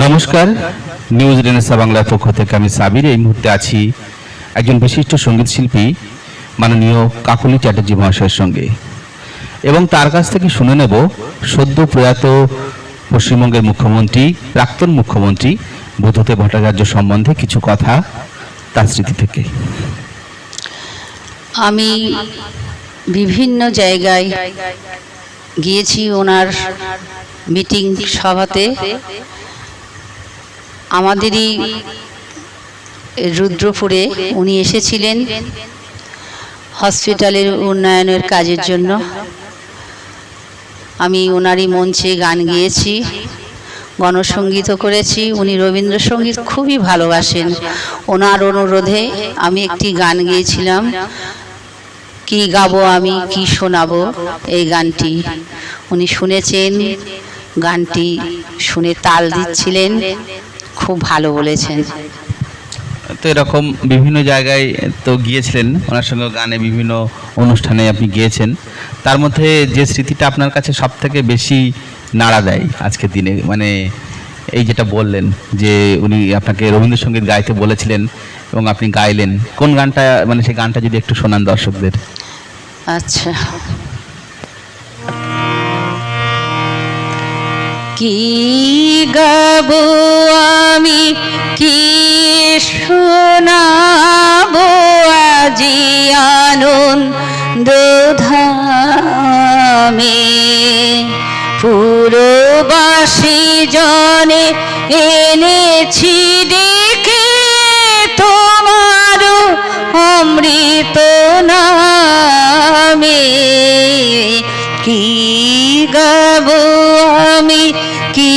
নমস্কার, news Renaissance বাংলার পক্ষ থেকে আমি সাবির। এই মুহূর্তে আছি একজন বিশিষ্ট সঙ্গীত শিল্পী মাননীয় কাকলি চ্যাটার্জি মহাশয়ের সঙ্গে, এবং তার কাছ থেকে শুনে নেব সদ্য প্রয়াত পশ্চিমবঙ্গের মুখ্যমন্ত্রী, প্রাক্তন মুখ্যমন্ত্রী বুদ্ধদেব ভট্টাচার্য সম্বন্ধে কিছু কথা তার স্মৃতি থেকে। আমি বিভিন্ন জায়গায় গিয়েছি ওনার মিটিং সভাতে। আমাদেরই রুদ্রপুরে উনি এসেছিলেন হসপিটালের উন্নয়নের কাজের জন্য। আমি ওনারই মঞ্চে গান গেয়েছি, গণসঙ্গীতও করেছি। উনি রবীন্দ্রসঙ্গীত খুবই ভালোবাসেন। ওনার অনুরোধে আমি একটি গান গেয়েছিলাম, কি গাবো আমি কি শোনাবো। এই গানটি উনি শুনেছেন, গানটি শুনে তাল দিচ্ছিলেন, খুব ভালো বলেছেন। তো এরকম বিভিন্ন জায়গায় তো গিয়েছিলেন, ওনার সঙ্গে গানে বিভিন্ন অনুষ্ঠানে আপনি গিয়েছেন। তার মধ্যে যে স্মৃতিটা আপনার কাছে সব থেকে বেশি নাড়া দেয় আজকের দিনে, মানে এই যেটা বললেন যে উনি আপনাকে রবীন্দ্রসঙ্গীত গাইতে বলেছিলেন এবং আপনি গাইলেন, কোন গানটা, মানে সেই গানটা যদি একটু শোনান দর্শকদের। আচ্ছা, কি গাবো আমি কি শোনাবো আজি আনন্দ ধামে, পুরবাসী জনে এনেছি ডেকে তোমার অমৃত নামে। কি গাবো আমি কি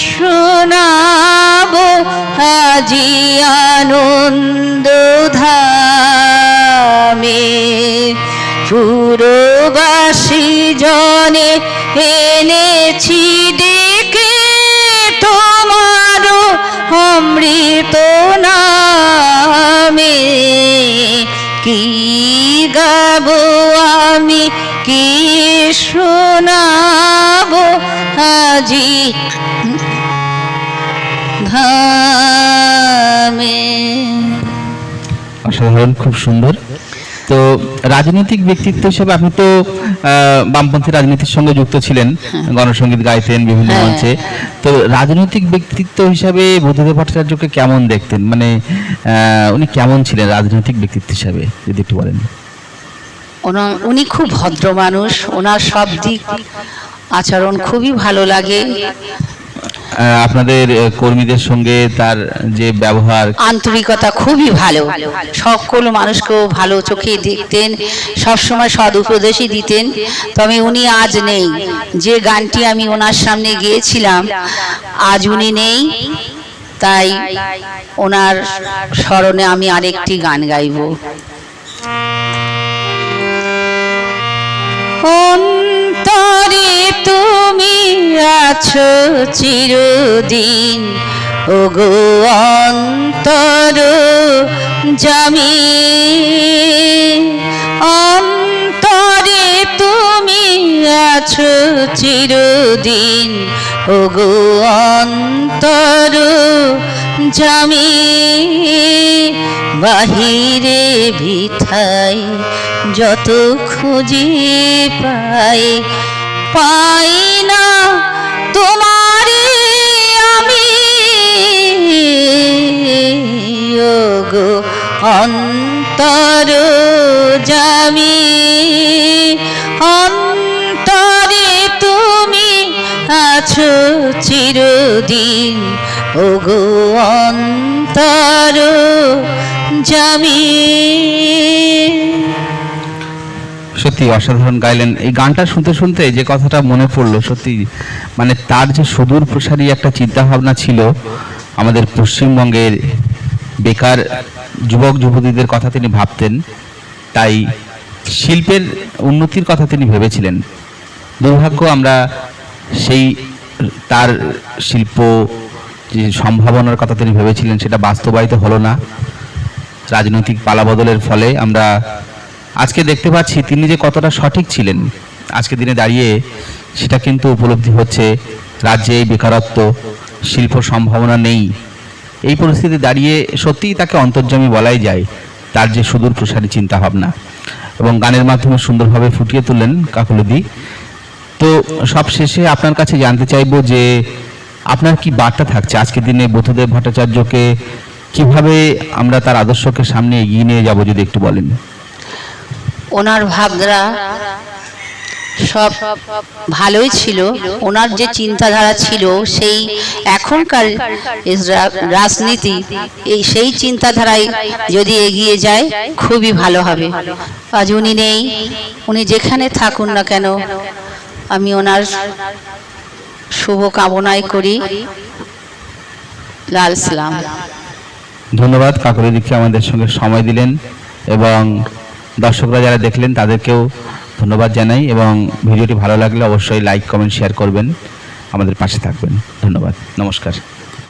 শোনাবো আজি আনন্দ ধামে, পুরবাসী জনে এনেছি ডেকে তোমার অমৃত নামে। কি গাবো আমি কি শোনাবো আজি ধামে। অসাধারণ, খুব সুন্দর। তো রাজনৈতিক ব্যক্তিত্ব হিসেবে আপনি তো বামপন্থী রাজনীতির সঙ্গে যুক্ত ছিলেন, গণসঙ্গীত গাইতেন বিভিন্ন মঞ্চে। তো রাজনৈতিক ব্যক্তিত্ব হিসাবে বুদ্ধদেব ভট্টাচার্যকে কেমন দেখতেন, মানে উনি কেমন ছিলেন রাজনৈতিক ব্যক্তিত্ব হিসাবে যদি একটু বলেন। উনি খুব ভদ্র মানুষ, ওনার সব দিক আচরণ খুবই ভালো লাগে। আপনাদের কর্মীদের সঙ্গে তার যে ব্যবহার, আন্তরিকতা খুবই ভালো, সকল মানুষকেও ভালো চোখে দেখতেন, সবসময় সদ উপদেশই দিতেন। তবে উনি আজ নেই। যে গানটি আমি ওনার সামনে গেয়েছিলাম, আজ উনি নেই, তাই ওনার স্মরণে আমি আরেকটি গান গাইব। অন্তরে তুমি আছো চিরদিন, ওগো অন্তর জামি। অন্তরে তুমি আছো চিরদিন, ওগো অন্তর জামি। বাহিরে ভিথাই যত খুঁজি পাই, পাই না তোমারে আমি। ওগো অন্তর জামি, অন্তরে তুমি আছো চিরদিন, ওগো অন্তর জামি। সত্যি অসাধারণ গাইলেন। এই গানটা শুনতে শুনতে যে কথাটা মনে পড়লো, সত্যি মানে তার যে সুদূর প্রসারী একটা চিন্তা ভাবনা ছিল আমাদের পশ্চিমবঙ্গের বেকার যুবক যুবতীদের কথা তিনি ভাবতেন, তাই শিল্পের উন্নতির কথা তিনি ভেবেছিলেন। দুর্ভাগ্য আমরা সেই তার শিল্প যে সম্ভাবনার কথা তিনি ভেবেছিলেন সেটা বাস্তবায়িত হলো না। রাজনৈতিক পালাবদলের ফলে আমরা আজকে দেখতে পাচ্ছি তিনি যে কতটা সঠিক ছিলেন আজকে দিনে দাঁড়িয়ে সেটা কিন্তু উপলব্ধি হচ্ছে। রাজ্যে এই বেকারত্ব, শিল্প সম্ভাবনা নেই, এই পরিস্থিতি দাঁড়িয়ে সত্যিই তাকে অন্তর্যামী বলাই যায়। তার যে সুদূর প্রসারী চিন্তাভাবনা এবং গানের মাধ্যমে সুন্দরভাবে ফুটিয়ে তুললেন কাকলিদি। তো সব শেষে আপনার কাছে জানতে চাইবো যে আপনার কি বার্তা থাকছে আজকের দিনে বুদ্ধদেব ভট্টাচার্যকে কিভাবে আমরা তার আদর্শকে সামনে এগিয়ে নিয়ে যাব, যদি একটু বলেন। ওনার ভাবনা সব ভালোই ছিল, ওনার যে চিন্তাধারা ছিল সেই এখনকার রাজনীতি সেই চিন্তাধারায় যদি এগিয়ে যায় খুবই ভালো হবে। আজ উনি নেই, উনি যেখানে থাকুন না কেন আমি ওনার শুভ কামনাই করি। লাল সালাম। ধন্যবাদ কাকলিদিকে আমাদের সঙ্গে সময় দিলেন, এবং দর্শকরা যারা দেখলেন তাদেরকেও ধন্যবাদ জানাই, এবং ভিডিওটি ভালো লাগলে অবশ্যই লাইক কমেন্ট শেয়ার করবেন, আমাদের পাশে থাকবেন। ধন্যবাদ, নমস্কার।